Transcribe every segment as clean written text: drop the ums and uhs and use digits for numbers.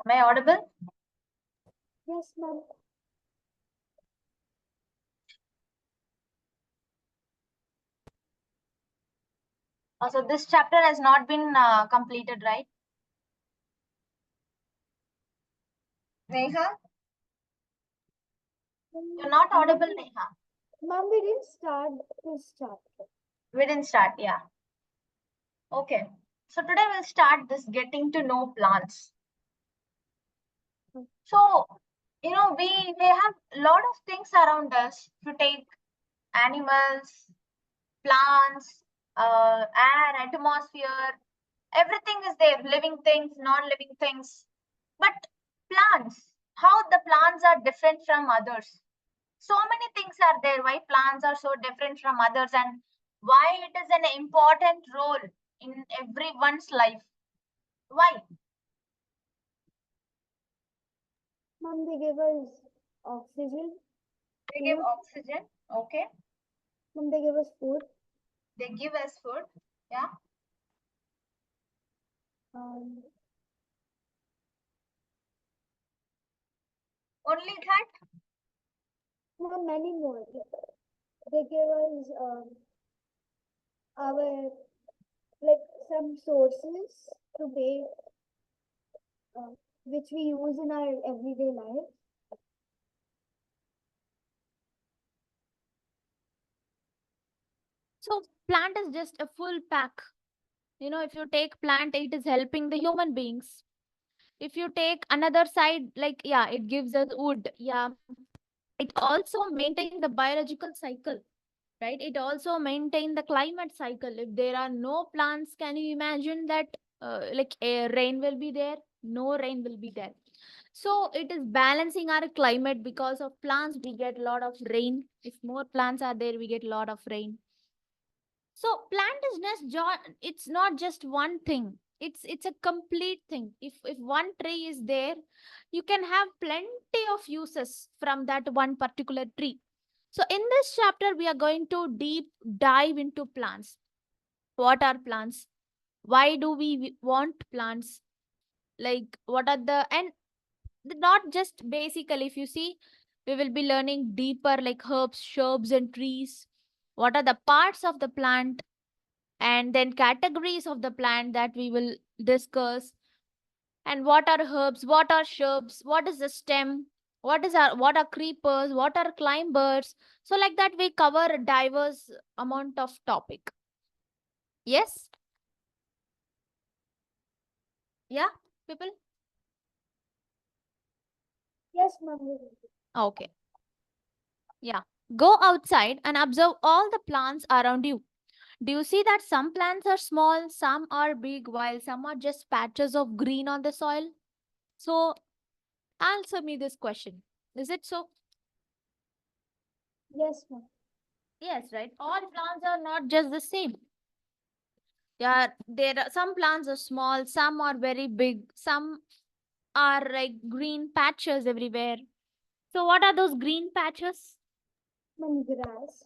Am I audible? Yes, ma'am. So this chapter has not been completed, right? Neha? You're not audible, Neha. Ma'am, we didn't start this chapter. We didn't start, yeah. Okay. So today we'll start this getting to know plants. So, we have a lot of things around us. If you take animals, plants, air, atmosphere, everything is there. Living things, non-living things. But plants, how the plants are different from others. So many things are there. Why plants are so different from others, and why it is an important role in everyone's life. Why? Ma'am, they give us oxygen. They give Food. oxygen. Okay. Ma'am, they give us food. They give us food. Yeah. Um, Only that. Ma'am, many more. They give us our some sources to pay, which we use in our everyday life. So plant is just a full pack. If you take plant, it is helping the human beings. If you take another side, yeah, it gives us wood. Yeah. It also maintain the biological cycle, right? It also maintain the climate cycle. If there are no plants, can you imagine that rain will be there? No rain will be there. So it is balancing our climate. Because of plants, we get a lot of rain. If more plants are there, we get a lot of rain. So plant is it's not just one thing. It's a complete thing. If one tree is there, you can have plenty of uses from that one particular tree. So in this chapter, we are going to deep dive into plants. What are plants? Why do we want plants? Like what are the and not just basically, if you see, we will be learning deeper like herbs, shrubs, and trees. What are the parts of the plant? And then categories of the plant that we will discuss. And what are herbs, what are shrubs, what is the stem, what are creepers, what are climbers. So like that we cover a diverse amount of topic. Yes. Yeah, people. Yes, ma'am. Okay. Yeah, go outside and observe all the plants around you. Do you see that some plants are small, some are big, while some are just patches of green on the soil? So answer me this question. Is it so? Yes, ma'am. Yes, right. All plants are not just the same. Yeah, there are some plants are small, some are very big, some are like green patches everywhere. So what are those green patches? Ma'am, grass.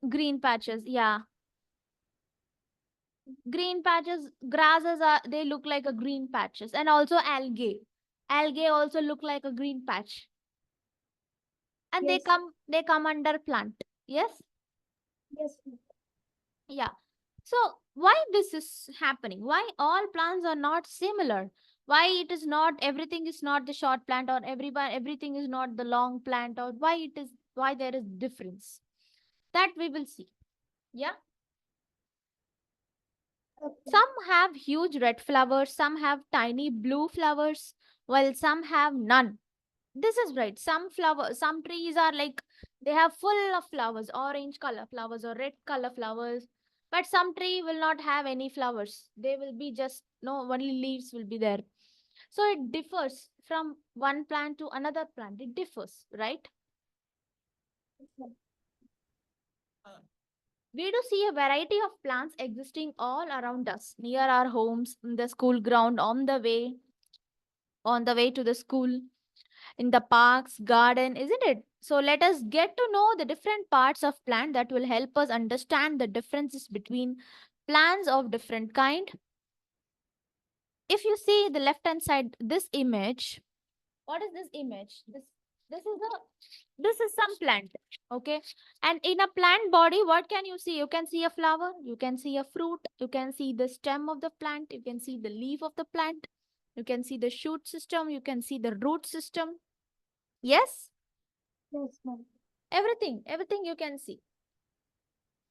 Green patches, yeah. Green patches, grasses are they look like a green patches, and also algae. Algae also look like a green patch. And Yes. they come under plant. Yes? Yes, ma'am. Yeah. So why this is happening? Why all plants are not similar? Why it is not everything is not the short plant, or everything is not the long plant, or why there is difference? That we will see. Yeah. Okay. Some have huge red flowers, some have tiny blue flowers, while some have none. This is right. Some trees are like they have full of flowers, orange color flowers or red color flowers. But some tree will not have any flowers. They will be just no only leaves will be there. So it differs from one plant to another plant. It differs, right? We do see a variety of plants existing all around us, near our homes, in the school ground, on the way to the school, in the parks, garden, isn't it? So let us get to know the different parts of plant that will help us understand the differences between plants of different kind. if you see the left hand side, this image, what is this image? This is some plant. Okay. And in a plant body, what can you see? You can see a flower, you can see a fruit, you can see the stem of the plant, you can see the leaf of the plant, you can see the shoot system, you can see the root system. Yes, Yes, ma'am. everything you can see.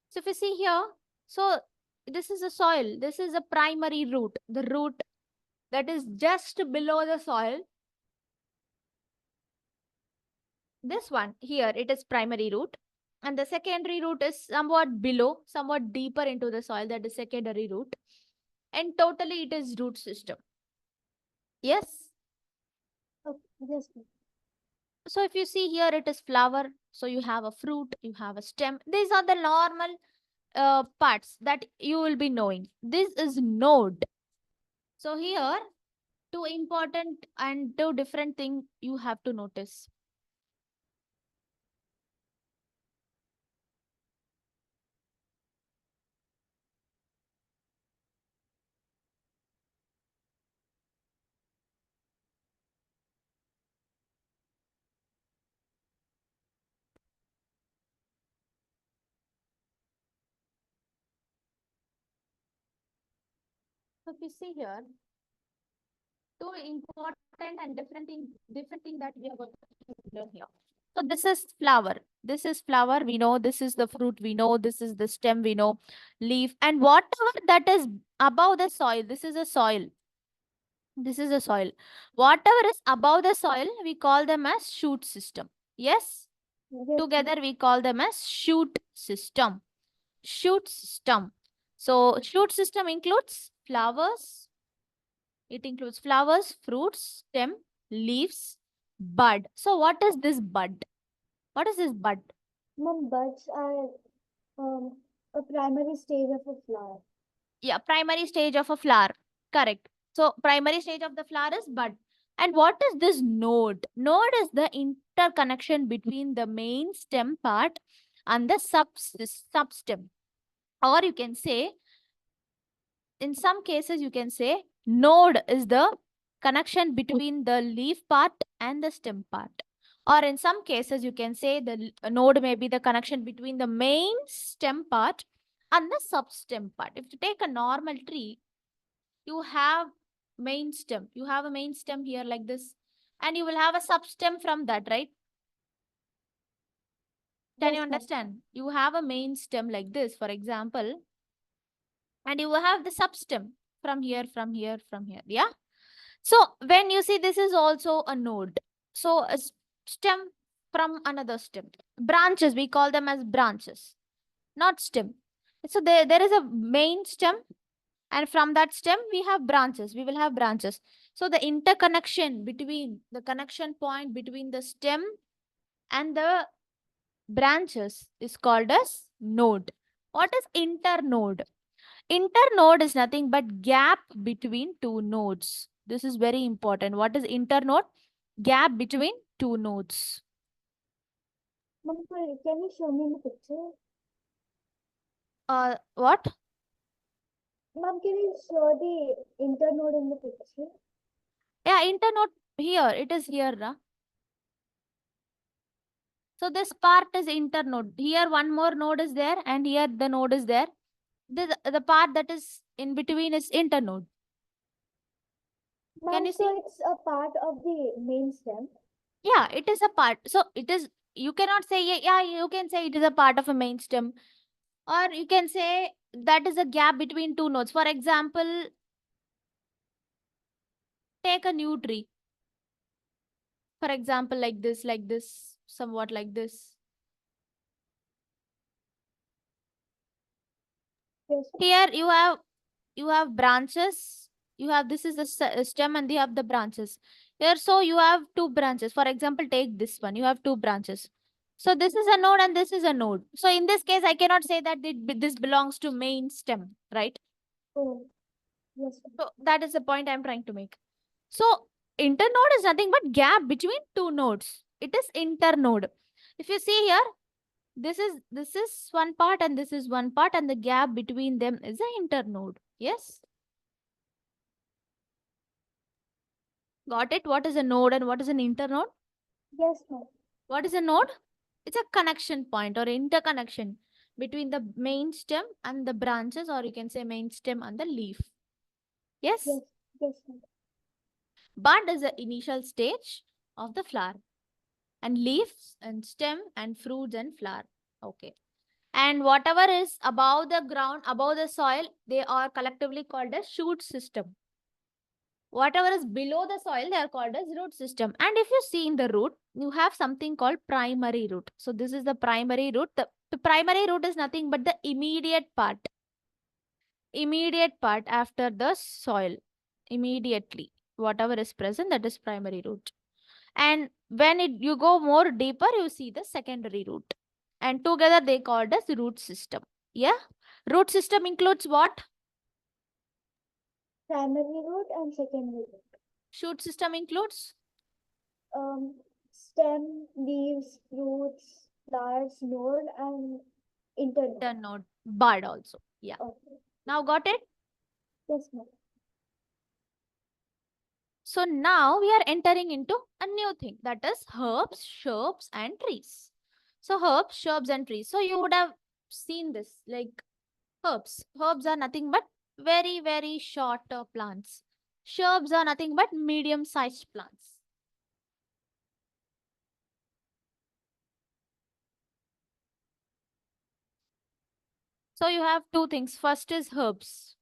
So if you see here, so this is a soil, this is a primary root, the root that is just below the soil. This one here, it is primary root. And the secondary root is somewhat below, somewhat deeper into the soil, that is secondary root. And totally it is root system. Yes. Okay. Yes, ma'am. So if you see here, it is flower. So you have a fruit, you have a stem. These are the normal parts that you will be knowing. This is node. So here, two important and two different things you have to notice. So if you see here, two important and different thing that we are going to learn here. So this is flower. This is flower. We know this is the fruit. We know this is the stem. We know leaf and whatever that is above the soil. This is a soil. This is a soil. Whatever is above the soil, we call them as shoot system. Yes. Yes, Together we call them as shoot system. Shoot system. So shoot system includes flowers. It includes flowers, fruits, stem, leaves, bud. So what is this bud? What is this bud? ma'am. Buds are a primary stage of a flower. Yeah, primary stage of a flower. Correct. So primary stage of the flower is bud. And what is this node? Node is the interconnection between the main stem part and the substem. Or you can say, in some cases, you can say node is the connection between the leaf part and the stem part. Or in some cases, you can say the node may be the connection between the main stem part and the substem part. If you take a normal tree, you have main stem. You have a main stem here like this. And you will have a substem from that, right? Can you Yes, ma'am. understand? You have a main stem like this, for example. And you will have the substem from here, from here, from here. Yeah. So when you see this is also a node. So a stem from another stem. Branches, we call them as branches, not stem. So there is a main stem, and from that stem we have branches. We will have branches. So the interconnection between the connection point between the stem and the branches is called as node. What is internode? Internode is nothing but gap between two nodes. This is very important. What is internode? Gap between two nodes. Ma'am, can you show me in the picture? What? Ma'am, can you show the internode in the picture? Yeah, internode here. It is here. So this part is internode. Here one more node is there and here the node is there. The part that is in between is internode. Can Ma'am, you so see? it's a part of the main stem. Yeah, it is a part. So it is, you cannot say, yeah, you can say it is a part of a main stem. Or you can say that is a gap between two nodes. For example, take a new tree. For example, like this, somewhat like this. Yes. Here you have branches. You have, this is the stem and you have the branches. Here, so you have two branches. For example, take this one. You have two branches. So this is a node and this is a node. So in this case, I cannot say that this belongs to main stem, right? Oh, yes. ma'am. So that is the point I'm trying to make. So internode is nothing but gap between two nodes. It is internode. If you see here, this is one part and this is one part, and the gap between them is the internode. Yes. Got it? What is a node and what is an internode? Yes, ma'am. What is a node? It's a connection point or interconnection between the main stem and the branches, or you can say main stem and the leaf. Yes? Yes, yes, ma'am. Bud is the initial stage of the flower, and leaves and stem and fruits and flower. Okay. And whatever is above the ground, above the soil, they are collectively called as shoot system. Whatever is below the soil, they are called as root system. And if you see in the root, you have something called primary root. So this is the primary root. The primary root is nothing but the immediate part. Immediate part after the soil. Immediately. Whatever is present, that is primary root. And when you go more deeper, you see the secondary root. And together they called as root system. Yeah. Root system includes what? Primary root and secondary root. Shoot system includes Stem, leaves, fruits, flowers, node, and internode. internode, bud also. Yeah. Okay. Now got it? Yes, ma'am. So now we are entering into a new thing, that is herbs, shrubs, and trees. So herbs, shrubs, and trees. So you would have seen this, like herbs. Herbs are nothing but very, very short plants. Shrubs are nothing but medium-sized plants. So you have two things. First is herbs.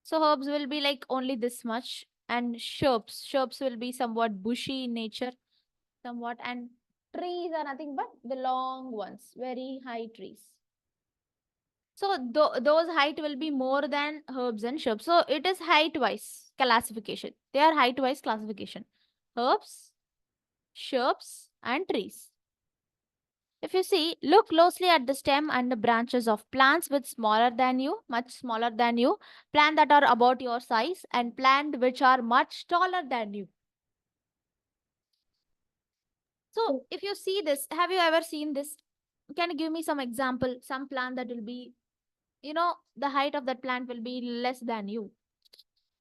So herbs will be like only this much, and shrubs will be somewhat bushy in nature, somewhat, and trees are nothing but the long ones, very high trees. So those height will be more than herbs and shrubs. So it is height wise classification. They are height wise classification. Herbs, shrubs, and trees. If you see, look closely at the stem and the branches of plants with smaller than you, much smaller than you, plant that are about your size, and plant which are much taller than you. So if you see this, have you ever seen this? Can you give me some example? Some plant that will be, the height of that plant will be less than you.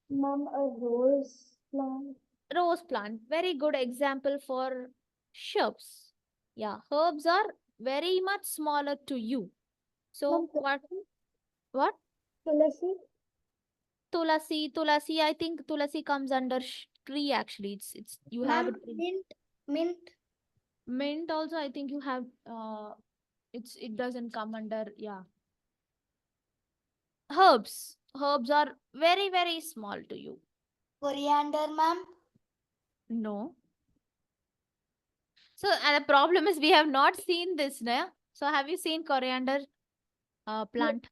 Ma'am, a rose plant. Rose plant, very good example for shrubs. Yeah, herbs are very much smaller to you. So Ma'am, what? tulasi. Tulasi. I think tulasi comes under tree actually. It's you have a tree. Mint. Mint also. I think you have. It doesn't come under. Yeah. Herbs are very very small to you. Coriander, ma'am. No. So the problem is we have not seen this, no? So have you seen coriander plant?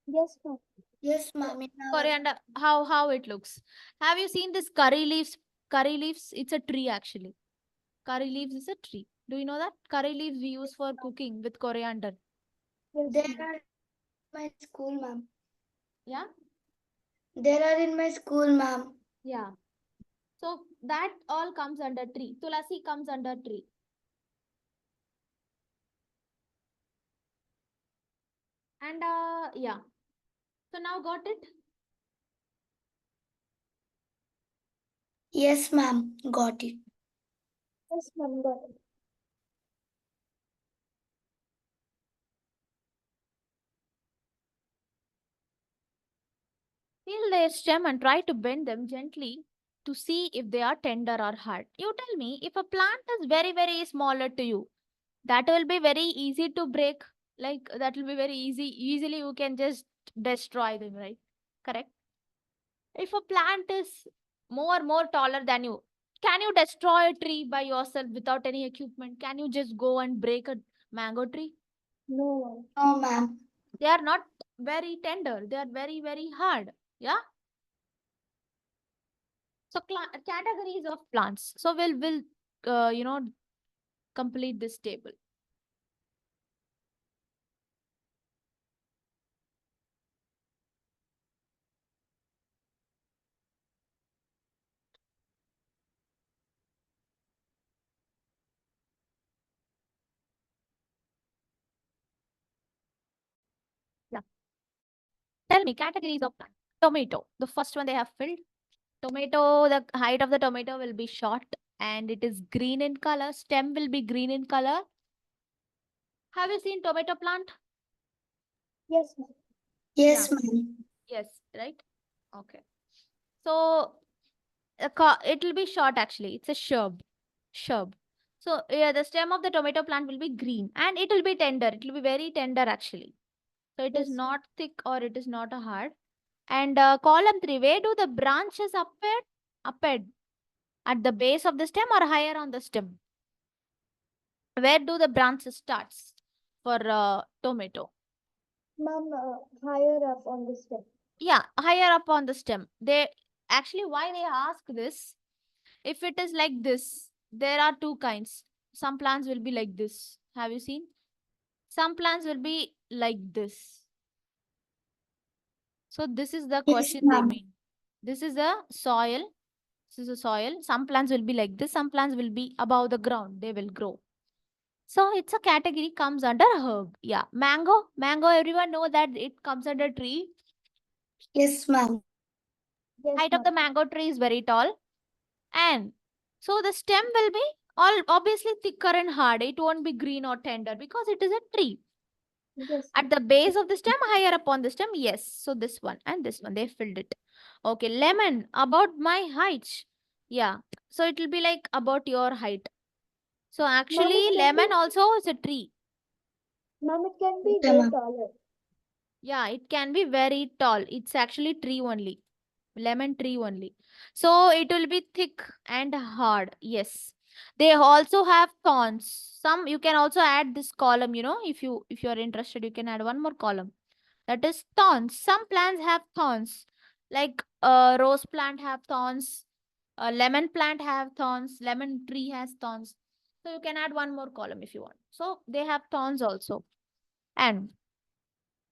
Yes, ma'am. Yes, ma'am. Coriander, how it looks? Have you seen this curry leaves? Curry leaves, it's a tree actually. Curry leaves is a tree. Do you know that? Curry leaves we use for cooking with coriander. Yes, they are in my school, ma'am. Yeah? They are in my school, ma'am. Yeah. So that all comes under tree. Tulasi comes under tree. And yeah. So now got it? Yes, ma'am. Got it. Yes, ma'am. Got it. Feel their stem and try to bend them gently to see if they are tender or hard. You tell me, if a plant is very, very smaller to you, that will be very easy to break. Like that will be very easy. Easily you can just destroy them, right? Correct? If a plant is more taller than you, can you destroy a tree by yourself without any equipment? Can you just go and break a mango tree? No, ma'am. No, ma'am. They are not very tender. They are very, very hard. Yeah. So categories of plants. So we'll complete this table. Yeah. Tell me categories of plant. Tomato. The first one they have filled. Tomato, the height of the tomato will be short and it is green in color. Stem will be green in color. Have you seen tomato plant? Yes, ma'am. Yes, ma'am. Yes, right? Okay. So it will be short actually. It's a shrub. Shrub. So yeah, the stem of the tomato plant will be green and it will be tender. It will be very tender actually. So it is Yes. not thick or it is not a hard. And column 3, where do the branches appear? Appear at the base of the stem or higher on the stem? Where do the branches starts for tomato? Ma'am, higher up on the stem. Yeah, higher up on the stem. They actually, why they ask this? If it is like this, there are two kinds. Some plants will be like this. Have you seen? Some plants will be like this. So this is the Yes, question they ma'am. mean. This is a soil. This is a soil. Some plants will be like this. Some plants will be above the ground. They will grow. So it's a category comes under herb. Yeah. Mango. Mango, everyone know that it comes under tree. Yes, ma'am. Yes, Height of the ma'am. mango tree is very tall. And so the stem will be all obviously thicker and hard. It won't be green or tender because it is a tree. Yes. At the base of the stem, higher up on the stem, yes. So this one and this one, they filled it. Okay, lemon, about my height. Yeah. So it will be like about your height. So actually, it can lemon be- also is a tree. Ma'am, it can be Okay, way ma'am. taller. Yeah, it can be very tall. It's actually tree only. Lemon tree only. So it will be thick and hard. Yes. They also have thorns. Some you can also add this column, if you are interested, you can add one more column. That is thorns. Some plants have thorns. Like rose plant have thorns. Lemon plant have thorns. Lemon tree has thorns. So you can add one more column if you want. So they have thorns also. And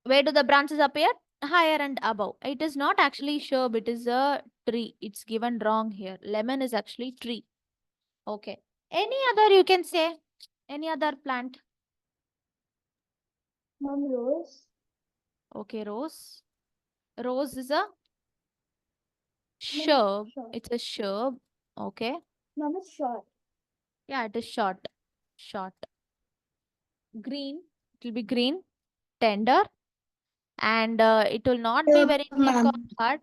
where do the branches appear? Higher and above. It is not actually shrub, it is a tree. It's given wrong here. Lemon is actually tree. Okay. Any other you can say? Any other plant? Ma'am, rose. Okay, rose. Rose is a Ma'am, shrub. short. It's a shrub. Okay. Ma'am, it's short. Yeah, it is short. Short. Green. It will be green. Tender. And it will not be very thick or Ma'am. hard.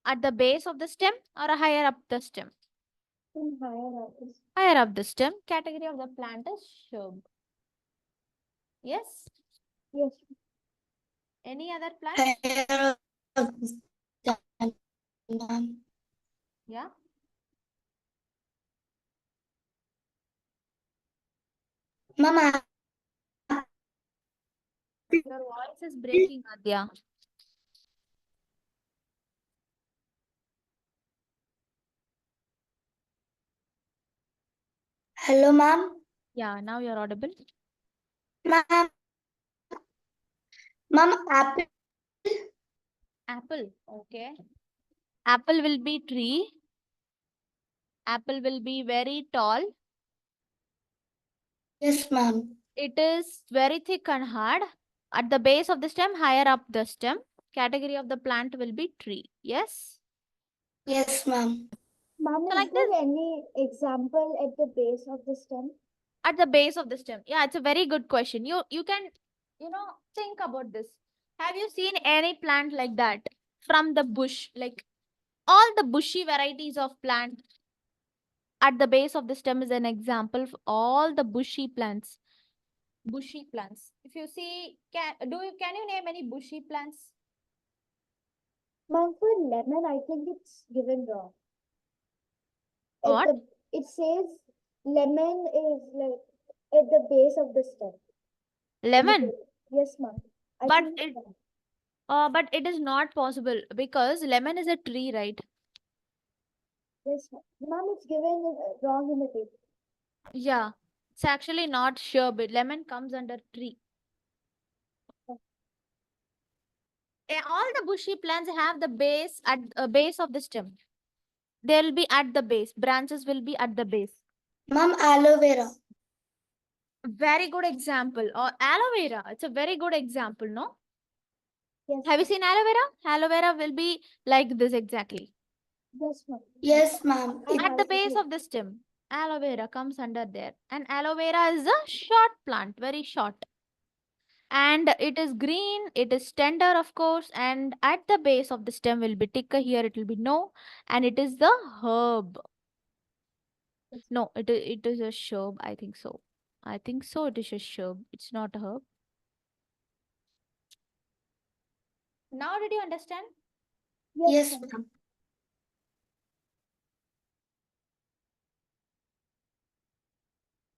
At the base of the stem or higher up the stem? Higher up. Higher up the stem. Category of the plant is shrub. Yes. Yes. Any other plant? Higher up the stem, ma'am. Yeah. Ma'am, Your voice is breaking, Adya. hello, ma'am. Yeah, now you're audible. Ma'am. Ma'am, apple. Apple. Okay. Apple will be tree. Apple will be very tall. Yes, ma'am. It is very thick and hard. At the base of the stem, higher up the stem. Category of the plant will be tree. Yes. Yes, ma'am. Ma'am, So is like there this. any example at the base of the stem? At the base of the stem. Yeah, it's a very good question. You can, think about this. Have you seen any plant like that from the bush? Like all the bushy varieties of plant at the base of the stem is an example of all the bushy plants. Bushy plants. If you see, can you name any bushy plants? Ma'am, for lemon, I think it's given wrong. What? It says lemon is like at the base of the stem. Lemon. Yes, ma'am. But but it is not possible because lemon is a tree, right? Yes, ma'am. Ma'am, it's given wrong in the paper. Yeah. It's actually not sure, but lemon comes under tree. All the bushy plants have the base at base of the stem. They will be at the base. Branches will be at the base. Ma'am, aloe vera. Very good example. Or aloe vera. It's a very good example, no? Yes. Have you seen aloe vera? Aloe vera will be like this exactly. Yes, ma'am. Yes, ma'am. At the base of the stem, aloe vera comes under there. And aloe vera is a short plant, very short. And it is green, it is tender, of course. And at the base of the stem will be thicker. Here it will be no. And it is the herb. No, it is a shrub. I think so. I think so. It is a shrub. It's not a herb. Now, did you understand? Yes, ma'am.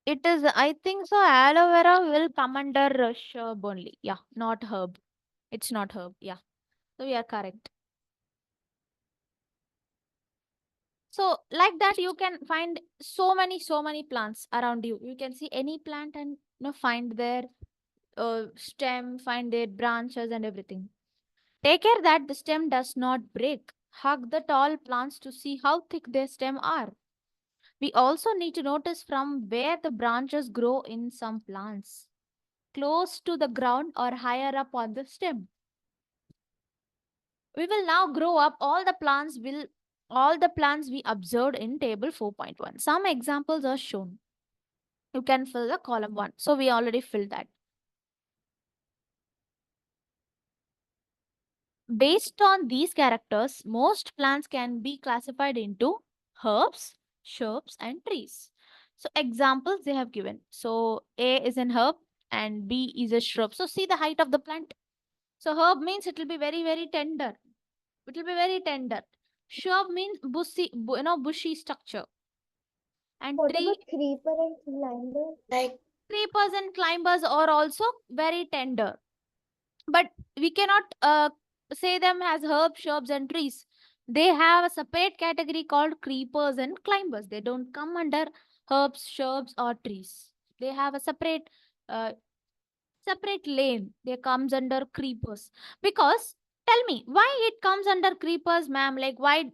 It is, I think so. Aloe vera will come under shrub only. Yeah, not herb. It's not herb. Yeah. So we are correct. So like that, you can find so many plants around you. You can see any plant and find their stem, find their branches and everything. Take care that the stem does not break. Hug the tall plants to see how thick their stem are. We also need to notice from where the branches grow in some plants. Close to the ground or higher up on the stem. We will now grow up all the plants we observed in table 4.1. Some examples are shown. You can fill the column 1. So we already filled that. Based on these characters, most plants can be classified into herbs, shrubs, and trees. So examples they have given. So A is an herb and B is a shrub. So see the height of the plant. So herb means it will be very tender. It will be very tender. Shrub means bushy structure. And What tree, about creeper and climber? Like, creepers and climbers are also very tender. But we cannot say them as herbs, shrubs, and trees. They have a separate category called creepers and climbers. They don't come under herbs, shrubs, or trees. They have a uh, separate lane. They comes under creepers. Because tell me, why it comes under creepers, ma'am? Like why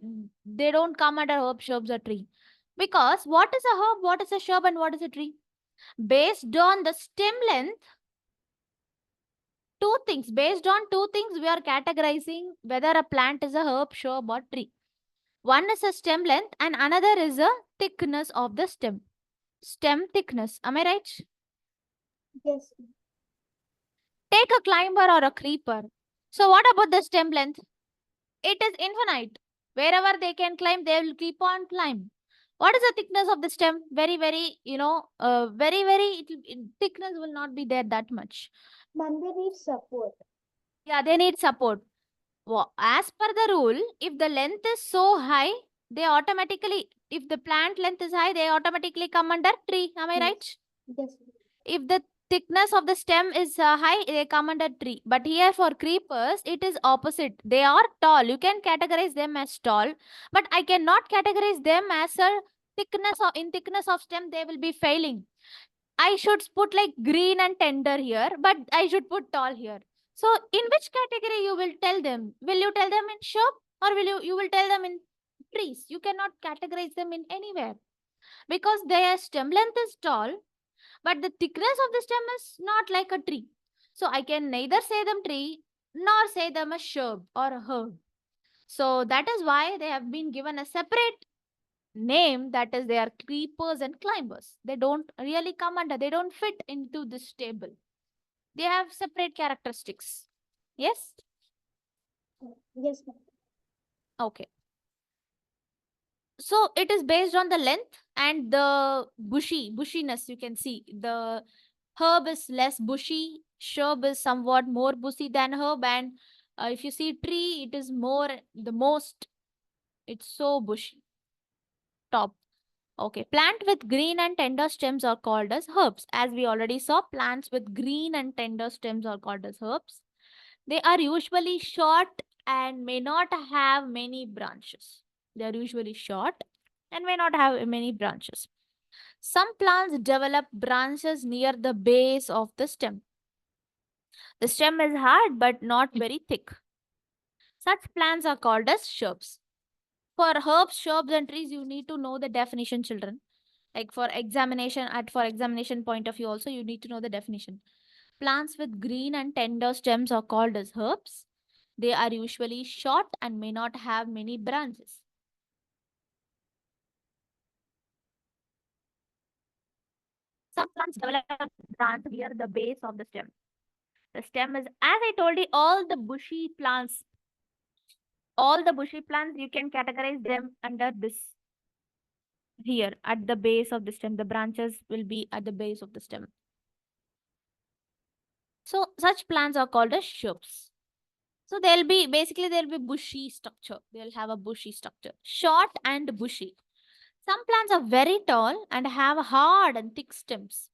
they don't come under herbs, shrubs, or tree? Because what is a herb, what is a shrub, and what is a tree? Based on the stem length, based on two things we are categorizing whether a plant is a herb, shrub, or tree. One is a stem length and another is a thickness of the stem thickness. Am I right? Yes. Take a climber or a creeper. So what about the stem length? It is infinite. Wherever they can climb, they will keep on climb. What is the thickness of the stem? Thickness will not be there that much. Ma'am, they need support. Yeah, they need support. As per the rule, if the length is so high, if the plant length is high, they automatically come under tree. Am I Yes. right? Yes. If the thickness of the stem is high, they come under tree. But here for creepers, it is opposite. They are tall. You can categorize them as tall, but I cannot categorize them as a in thickness of stem, they will be failing. I should put like green and tender here, but I should put tall here. So in which category you will tell them? Will you tell them in shrub or you will tell them in trees? You cannot categorize them in anywhere because their stem length is tall, but the thickness of the stem is not like a tree. So I can neither say them tree nor say them a shrub or a herb. So that is why they have been given a separate name, that is they are creepers and climbers. They don't really come under, they don't fit into this table. They have separate characteristics. Yes? Yes, ma'am. Okay. So it is based on the length and the bushiness. You can see the herb is less bushy, shrub is somewhat more bushy than herb, and if you see tree, it is it's so bushy top. Okay, plant with green and tender stems are called as herbs. As we already saw, plants with green and tender stems are called as herbs. They are usually short and may not have many branches. They are usually short and may not have many branches. Some plants develop branches near the base of the stem. The stem is hard but not very thick. Such plants are called as shrubs. For herbs, shrubs, and trees, you need to know the definition, children. Like for examination point of view also, you need to know the definition. Plants with green and tender stems are called as herbs. They are usually short and may not have many branches. Some plants develop branch near the base of the stem. The stem is, as I told you, all the bushy plants. All the bushy plants, you can categorize them under this here at the base of the stem. The branches will be at the base of the stem. So such plants are called as shrubs. So they'll be bushy structure. They'll have a bushy structure, short and bushy. Some plants are very tall and have hard and thick stems.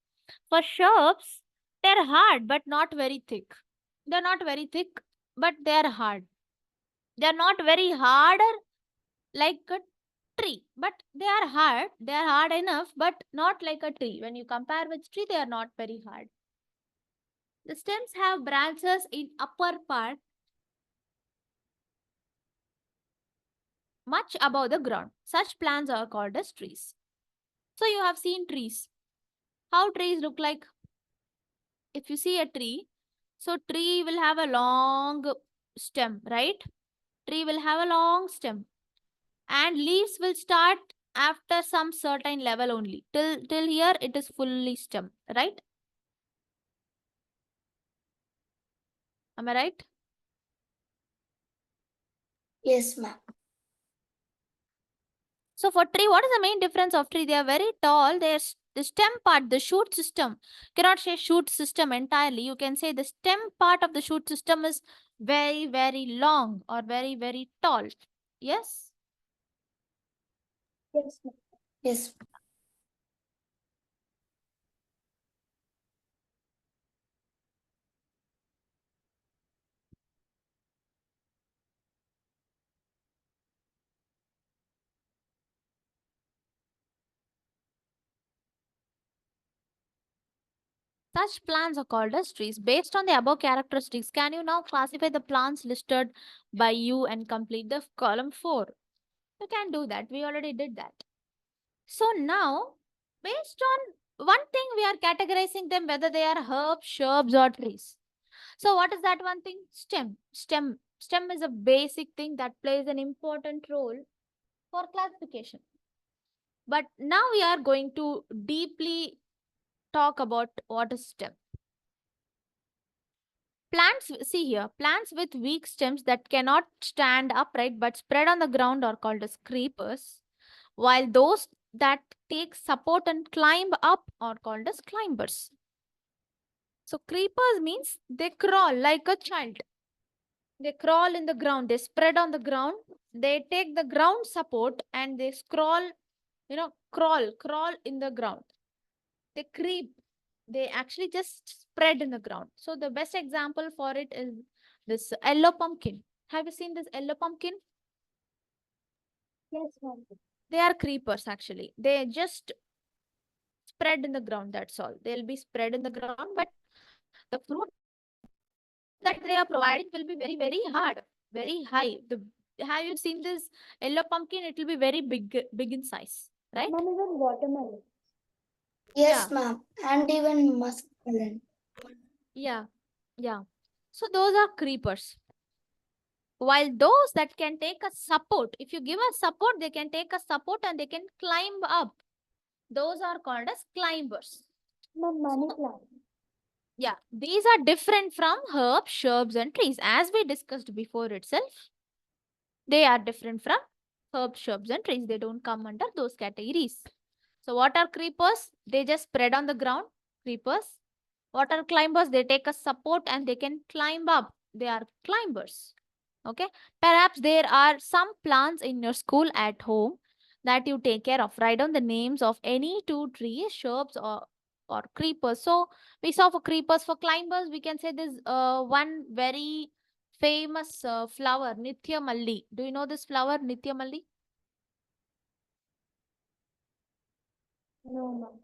For shrubs, they're hard but not very thick. They're not very thick, but they're hard. They're not very harder like a tree, but they are hard. They are hard enough, but not like a tree. When you compare with tree, they are not very hard. The stems have branches in upper part much above the ground. Such plants are called as trees. So you have seen trees. How trees look like? If you see a tree, so tree will have a long stem, right? Tree will have a long stem. And leaves will start after some certain level only. Till here it is fully stem, right? Am I right? Yes, ma'am. So for tree, what is the main difference of tree? They are very tall. The stem part, the shoot system, cannot say shoot system entirely. You can say the stem part of the shoot system is very, very long or very, very tall. Yes? Yes, ma'am. Yes. Such plants are called as trees. Based on the above characteristics, can you now classify the plants listed by you and complete the column 4? You can do that. We already did that. So now, based on one thing, we are categorizing them whether they are herbs, shrubs, or trees. So what is that one thing? Stem. Stem is a basic thing that plays an important role for classification. But now we are going to deeply talk about what is stem. Plants, see here, plants with weak stems that cannot stand upright but spread on the ground are called as creepers, while those that take support and climb up are called as climbers. So creepers means they crawl like a child. They crawl in the ground, they spread on the ground, they take the ground support and they crawl in the ground. They creep. They actually just spread in the ground. So the best example for it is this yellow pumpkin. Have you seen this yellow pumpkin? Yes, ma'am. They are creepers actually. They just spread in the ground. That's all. They'll be spread in the ground, but the fruit that they are providing will be very, very hard, very high. Have you seen this yellow pumpkin? It will be very big in size, right? Ma'am, even watermelon. Yes, Yeah. ma'am. And even muskmelon. Yeah. So those are creepers. While those that can take a support, if you give a support, they can take a support and they can climb up. Those are called as climbers. Ma'am, money plant. Yeah, these are different from herbs, shrubs, and trees. As we discussed before itself, they are different from herbs, shrubs, and trees. They don't come under those categories. So what are creepers? They just spread on the ground. Creepers. What are climbers? They take a support and they can climb up. They are climbers. Okay. Perhaps there are some plants in your school at home that you take care of. Write down the names of any 2 trees, shrubs, or creepers. So we saw for creepers. For climbers, we can say this one very famous flower, Nitya Malli. Do you know this flower, Nitya Malli? No, ma'am.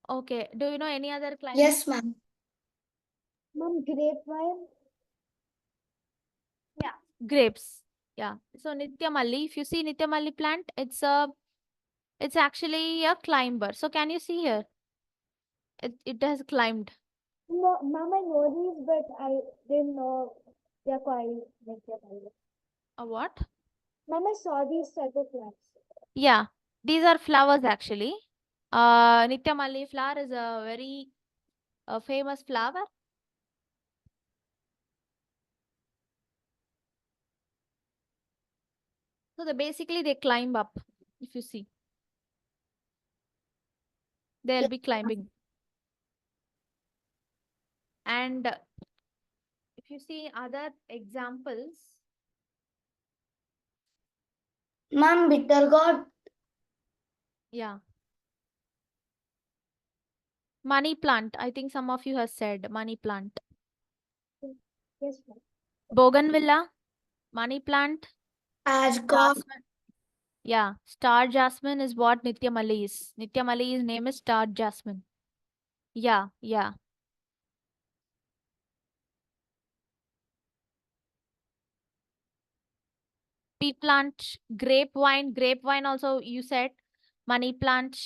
Okay. Do you know any other climber? Yes, ma'am. Ma'am, grapevine. Grapes. Yeah. So Nitya Malli, if you see Nitya Malli plant, it's actually a climber. So can you see here? It has climbed. No, ma'am, I know these, but I didn't know they're called grapevine. A what? Ma'am, I saw these type of plants. Yeah. These are flowers actually. Nityamalli flower is a very famous flower. So basically they climb up. If you see, they'll Yes, be climbing. And if you see other examples, ma'am, bitter gourd. yeah, money plant. I think some of you have said money plant. Yes, ma'am. Bougainvillea, money plant. Ashgourd. Jasmine. Yeah, star jasmine is what Nityamalli is. Nityamalli's name is star jasmine. Yeah, yeah. Pea plant, grapevine also you said, money plant,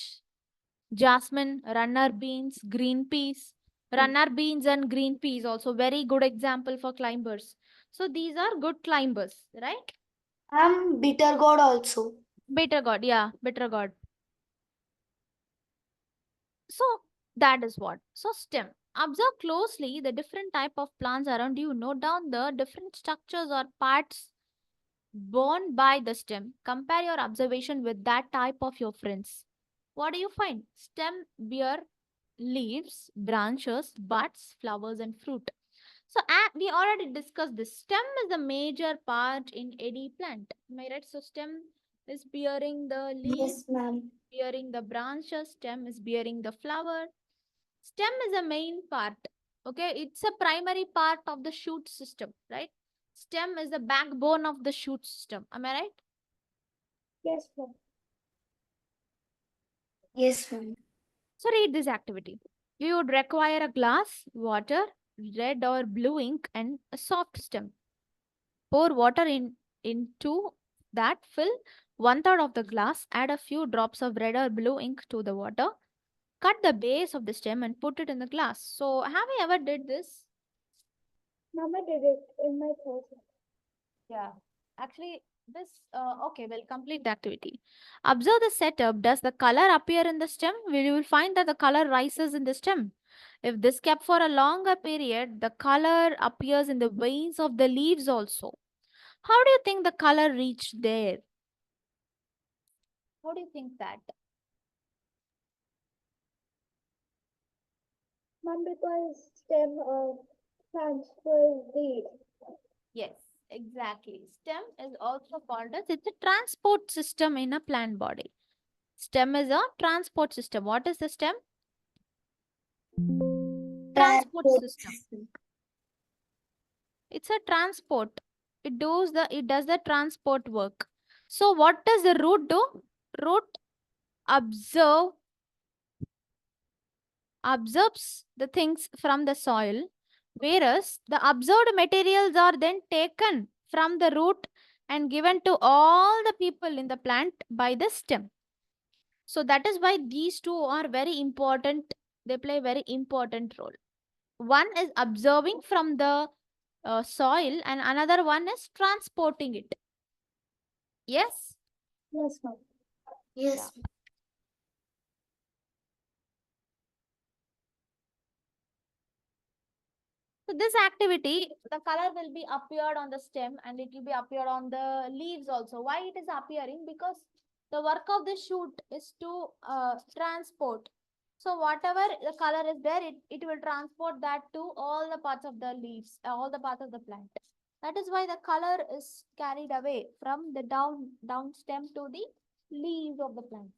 jasmine, runner beans, green peas. Runner beans and green peas also very good example for climbers. So these are good climbers, right? Ma'am, bitter gourd also. Bitter gourd, yeah, bitter gourd. So that is what. So stem. Observe closely the different type of plants around you. Note down the different structures or parts borne by the stem. Compare your observation with that type of your friends. What do you find? Stem bear leaves, branches, buds, flowers, and fruit. So we already discussed this. Stem is a major part in any plant. Am I right? So stem is bearing the leaves, Yes, ma'am. bearing the branches, stem is bearing the flower. Stem is a main part. Okay, it's a primary part of the shoot system, right? Stem is the backbone of the shoot system. Am I right? Yes, ma'am. Yes, ma'am. So read this activity. You would require a glass, water, red or blue ink, and a soft stem. Pour water into that. Fill 1/3 of the glass. Add a few drops of red or blue ink to the water. Cut the base of the stem and put it in the glass. So have you ever did this? Mama did it in my class. Yeah. Actually, okay, we'll complete the activity. Observe the setup. Does the color appear in the stem? You will find that the color rises in the stem. If this kept for a longer period, the color appears in the veins of the leaves also. How do you think the color reached there? How do you think that? Mom, because stem transfers the Yes, exactly. Stem is also called as it's a transport system in a plant body. Stem is a transport system. What is the stem? Transport Transport system. system. It's a transport. It does the transport work. So what does the root do? Root observe absorbs the things from the soil, whereas the observed materials are then taken from the root and given to all the people in the plant by the stem. So that is why these two are very important. They play a very important role. One is observing from the soil, and another one is transporting it. Yes? yes, ma'am. Yes. So this activity, the color will be appeared on the stem and it will be appeared on the leaves also. Why it is appearing? Because the work of the shoot is to transport. So whatever the color is there, it will transport that to all the parts of the leaves, all the parts of the plant. That is why the color is carried away from the down stem to the leaves of the plant.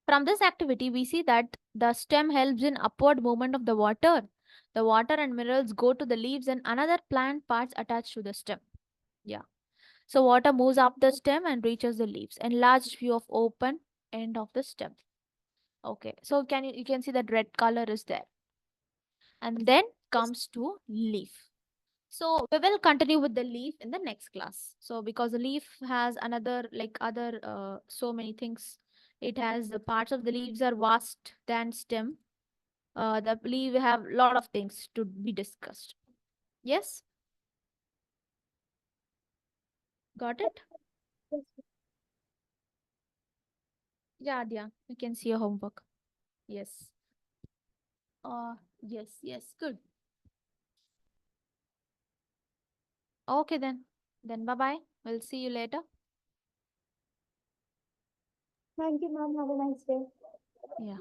From this activity, we see that the stem helps in upward movement of the water. The water and minerals go to the leaves and another plant parts attached to the stem. Yeah. So water moves up the stem and reaches the leaves. Enlarged view of open end of the stem. Okay. So you can see that red color is there. And then comes to leaf. So we will continue with the leaf in the next class. So because the leaf has another like other so many things. It has the parts of the leaves are vast than stem. The leaf have lot of things to be discussed. Yes. Got it? Yes, Yeah, Adya, you can see your homework. Yes. Yes, good. Okay then. Then bye-bye. We'll see you later. thank you, ma'am. Have a nice day. Yeah.